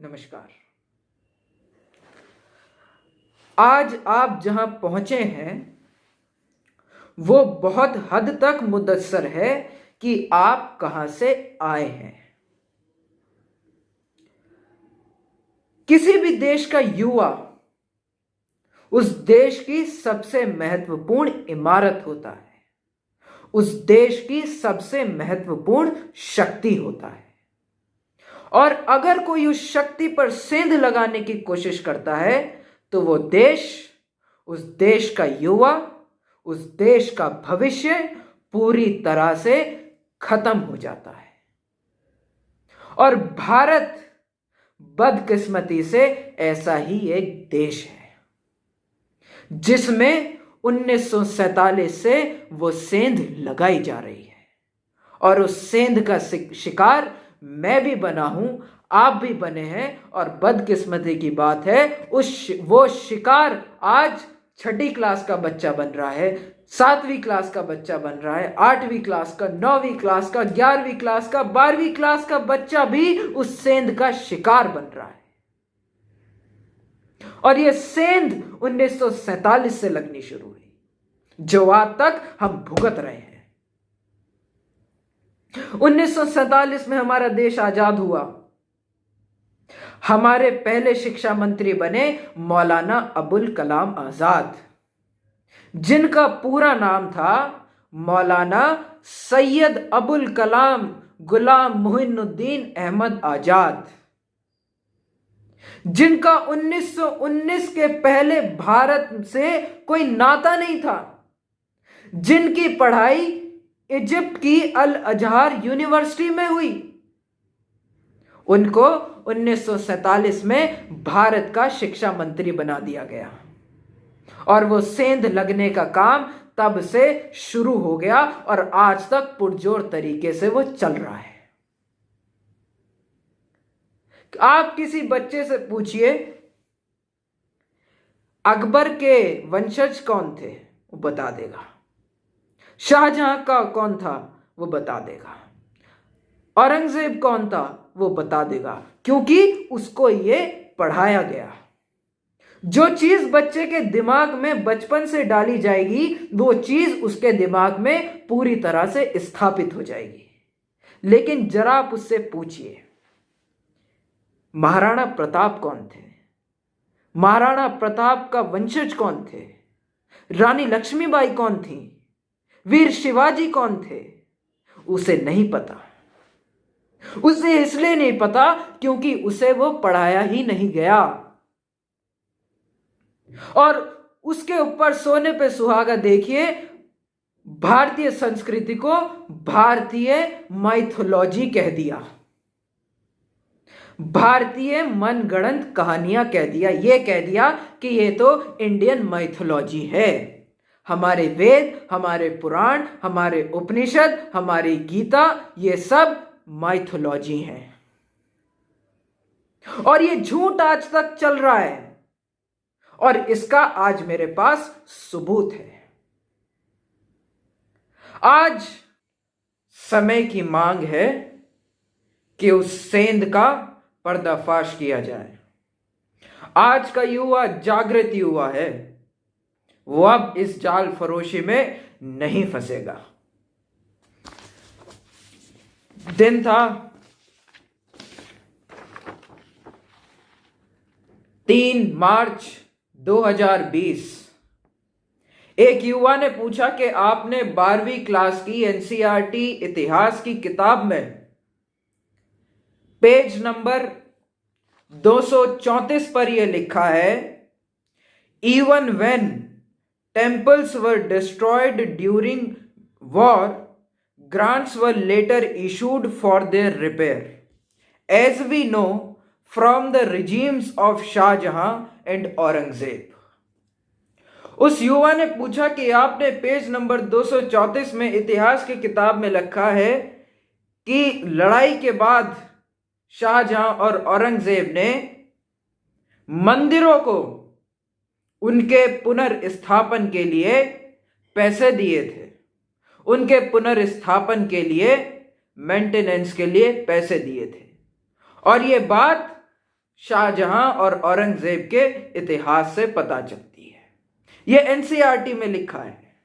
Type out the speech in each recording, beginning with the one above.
नमस्कार। आज आप जहां पहुंचे हैं वो बहुत हद तक मुदस्सर है कि आप कहां से आए हैं। किसी भी देश का युवा उस देश की सबसे महत्वपूर्ण इमारत होता है, उस देश की सबसे महत्वपूर्ण शक्ति होता है। और अगर कोई उस शक्ति पर सेंध लगाने की कोशिश करता है तो वो देश, उस देश का युवा, उस देश का भविष्य पूरी तरह से खत्म हो जाता है। और भारत बदकिस्मती से ऐसा ही एक देश है जिसमें 1947 से वो सेंध लगाई जा रही है। और उस सेंध का शिकार मैं भी बना हूं, आप भी बने हैं। और बदकिस्मती की बात है वो शिकार आज 6ठी क्लास का बच्चा बन रहा है, 7वीं क्लास का बच्चा बन रहा है, 8वीं क्लास का, 9वीं क्लास का, 11वीं क्लास का, 12वीं क्लास का बच्चा भी उस सेंध का शिकार बन रहा है। और यह सेंध 1947 से लगनी शुरू हुई, जो आज तक हम भुगत रहे हैं। 1947 में हमारा देश आजाद हुआ। हमारे पहले शिक्षा मंत्री बने मौलाना अबुल कलाम आजाद, जिनका पूरा नाम था मौलाना सैयद अबुल कलाम गुलाम मोइनुद्दीन अहमद आजाद, जिनका 1919 के पहले भारत से कोई नाता नहीं था, जिनकी पढ़ाई इजिप्ट की अल अजहर यूनिवर्सिटी में हुई। उनको 1947 में भारत का शिक्षा मंत्री बना दिया गया और वो सेंध लगने का काम तब से शुरू हो गया और आज तक पुरजोर तरीके से वो चल रहा है। आप किसी बच्चे से पूछिए अकबर के वंशज कौन थे, वो बता देगा। शाहजहां का कौन था, वो बता देगा। औरंगजेब कौन था, वो बता देगा, क्योंकि उसको ये पढ़ाया गया। जो चीज बच्चे के दिमाग में बचपन से डाली जाएगी वो चीज उसके दिमाग में पूरी तरह से स्थापित हो जाएगी। लेकिन जरा आप उससे पूछिए महाराणा प्रताप कौन थे, महाराणा प्रताप का वंशज कौन थे, रानी लक्ष्मीबाई कौन थी, वीर शिवाजी कौन थे, उसे नहीं पता। उसे इसलिए नहीं पता क्योंकि उसे वो पढ़ाया ही नहीं गया। और उसके ऊपर सोने पे सुहागा देखिए, भारतीय संस्कृति को भारतीय माइथोलॉजी कह दिया, भारतीय मनगढ़ंत कहानियां कह दिया। यह कह दिया कि यह तो इंडियन माइथोलॉजी है। हमारे वेद, हमारे पुराण, हमारे उपनिषद, हमारी गीता, ये सब माइथोलॉजी है। और ये झूठ आज तक चल रहा है और इसका आज मेरे पास सबूत है। आज समय की मांग है कि उस सेंध का पर्दाफाश किया जाए। आज का युवा जागृत युवा है, वो अब इस जाल फरोशी में नहीं फंसेगा। दिन था 3 मार्च 2020। एक युवा ने पूछा कि आपने 12वीं क्लास की एनसीईआरटी इतिहास की किताब में पेज नंबर 234 पर यह लिखा है, even when temples were destroyed during war, grants were later issued for their repair, as we know from the regimes of Shahjahan and Aurangzeb. उस युवा ने पूछा कि आपने पेज नंबर 234 में इतिहास की किताब में लिखा है कि लड़ाई के बाद शाहजहां और औरंगजेब ने मंदिरों को उनके पुनर्स्थापन के लिए पैसे दिए थे, उनके पुनर्स्थापन के लिए, मेंटेनेंस के लिए पैसे दिए थे। और ये बात शाहजहां और औरंगजेब के इतिहास से पता चलती है। यह एनसीईआरटी में लिखा है।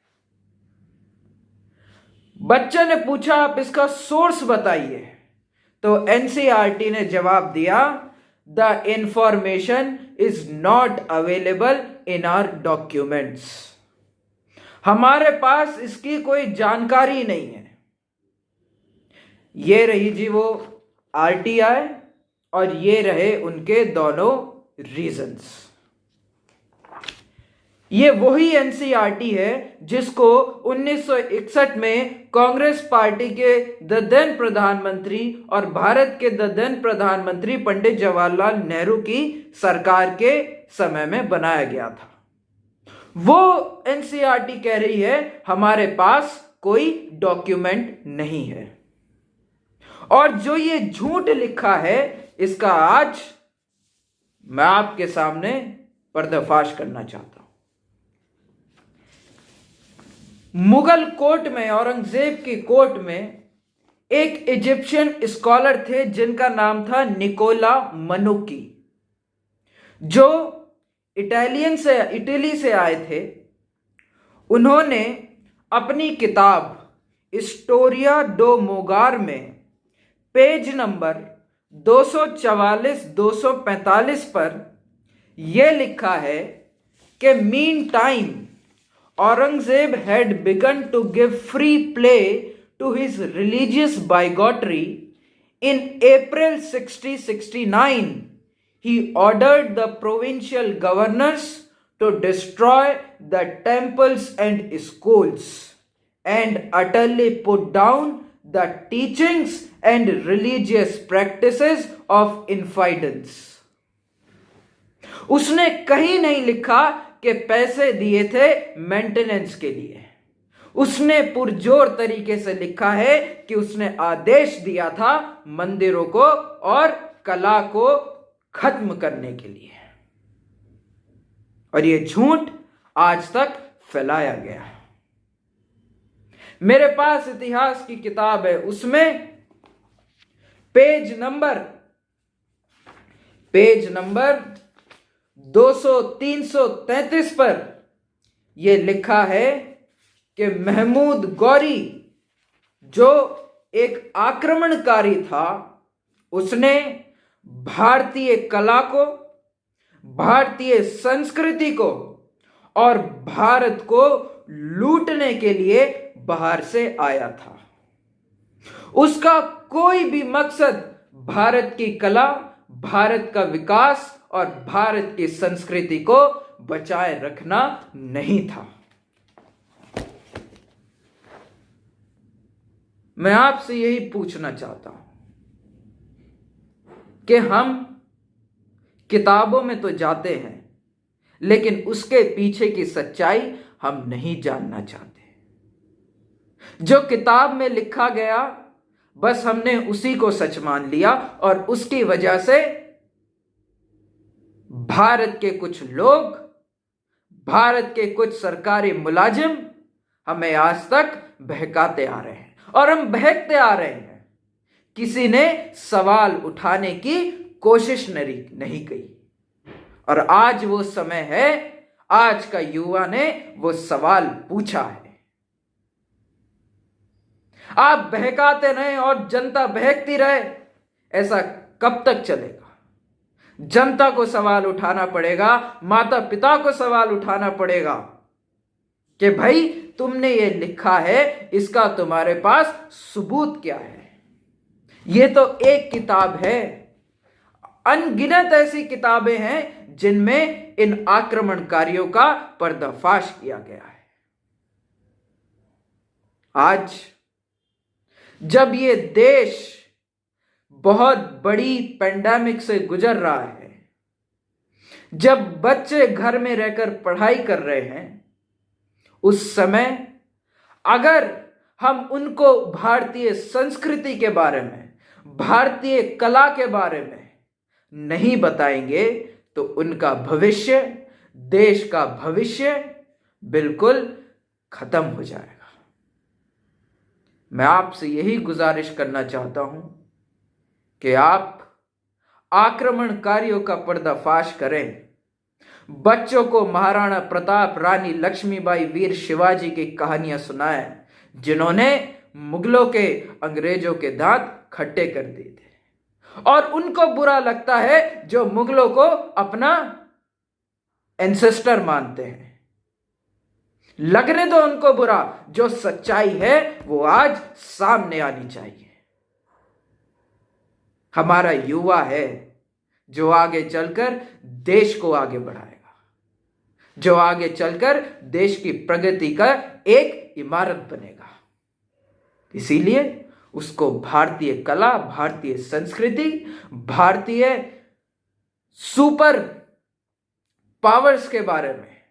बच्चे ने पूछा आप इसका सोर्स बताइए, तो एनसीईआरटी ने जवाब दिया the information is not available in our documents. हमारे पास इसकी कोई जानकारी नहीं है। ये रही जी वो आरटीआई और ये रहे उनके दोनों रीजंस। ये वही एनसीईआरटी है जिसको 1961 में कांग्रेस पार्टी के द देन प्रधानमंत्री और भारत के द देन प्रधानमंत्री पंडित जवाहरलाल नेहरू की सरकार के समय में बनाया गया था। वो एनसीईआरटी कह रही है हमारे पास कोई डॉक्यूमेंट नहीं है, और जो ये झूठ लिखा है इसका आज मैं आपके सामने पर्दाफाश करना चाहता हूं। मुगल कोर्ट में, औरंगजेब की कोर्ट में एक इजिप्शियन स्कॉलर थे जिनका नाम था निकोला मनुकी, जो इटली से आए थे। उन्होंने अपनी किताब हिस्टोरिया डो मोगार में पेज नंबर 244-245 पर यह लिखा है कि mean time Aurangzeb had begun to give free play to his religious bigotry. In April 1669, he ordered the provincial governors to destroy the temples and schools and utterly put down the teachings and religious practices of infidels. उसने कहीं नहीं लिखा कि पैसे दिए थे maintenance के लिए। उसने पुरजोर तरीके से लिखा है कि उसने आदेश दिया था मंदिरों को और कला को खत्म करने के लिए, और यह झूठ आज तक फैलाया गया है। मेरे पास इतिहास की किताब है, उसमें पेज नंबर 200-333 पर यह लिखा है कि महमूद गौरी जो एक आक्रमणकारी था, उसने भारतीय कला को, भारतीय संस्कृति को और भारत को लूटने के लिए बाहर से आया था। उसका कोई भी मकसद भारत की कला, भारत का विकास और भारत की संस्कृति को बचाए रखना नहीं था। मैं आपसे यही पूछना चाहता हूं कि हम किताबों में तो जाते हैं, लेकिन उसके पीछे की सच्चाई हम नहीं जानना चाहते। जो किताब में लिखा गया बस हमने उसी को सच मान लिया, और उसकी वजह से भारत के कुछ लोग, भारत के कुछ सरकारी मुलाजिम हमें आज तक बहकाते आ रहे हैं, और हम बहकते आ रहे हैं। किसी ने सवाल उठाने की कोशिश नहीं की, और आज वो समय है, आज का युवा ने वो सवाल पूछा है। आप बहकाते रहे और जनता बहकती रहे, ऐसा कब तक चलेगा? जनता को सवाल उठाना पड़ेगा, माता पिता को सवाल उठाना पड़ेगा कि भाई तुमने ये लिखा है, इसका तुम्हारे पास सबूत क्या है? ये तो एक किताब है, अनगिनत ऐसी किताबें हैं जिनमें इन आक्रमणकारियों का पर्दाफाश किया गया है। आज जब ये देश बहुत बड़ी पेंडेमिक से गुजर रहा है, जब बच्चे घर में रहकर पढ़ाई कर रहे हैं, उस समय अगर हम उनको भारतीय संस्कृति के बारे में, भारतीय कला के बारे में नहीं बताएंगे तो उनका भविष्य, देश का भविष्य बिल्कुल खत्म हो जाएगा। मैं आपसे यही गुजारिश करना चाहता हूं कि आप आक्रमणकारियों का पर्दाफाश करें। बच्चों को महाराणा प्रताप, रानी लक्ष्मीबाई, वीर शिवाजी की कहानियां सुनाएं, जिन्होंने मुगलों के, अंग्रेजों के दांत खट्टे कर दिए थे। और उनको बुरा लगता है जो मुगलों को अपना एंसेस्टर मानते हैं। लगने दो उनको बुरा, जो सच्चाई है वो आज सामने आनी चाहिए। हमारा युवा है जो आगे चलकर देश को आगे बढ़ाएगा, जो आगे चलकर देश की प्रगति का एक इमारत बनेगा। इसीलिए उसको भारतीय कला, भारतीय संस्कृति, भारतीय सुपर पावर्स के बारे में,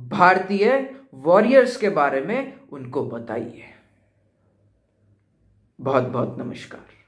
भारतीय वॉरियर्स के बारे में उनको बताइए। बहुत बहुत नमस्कार।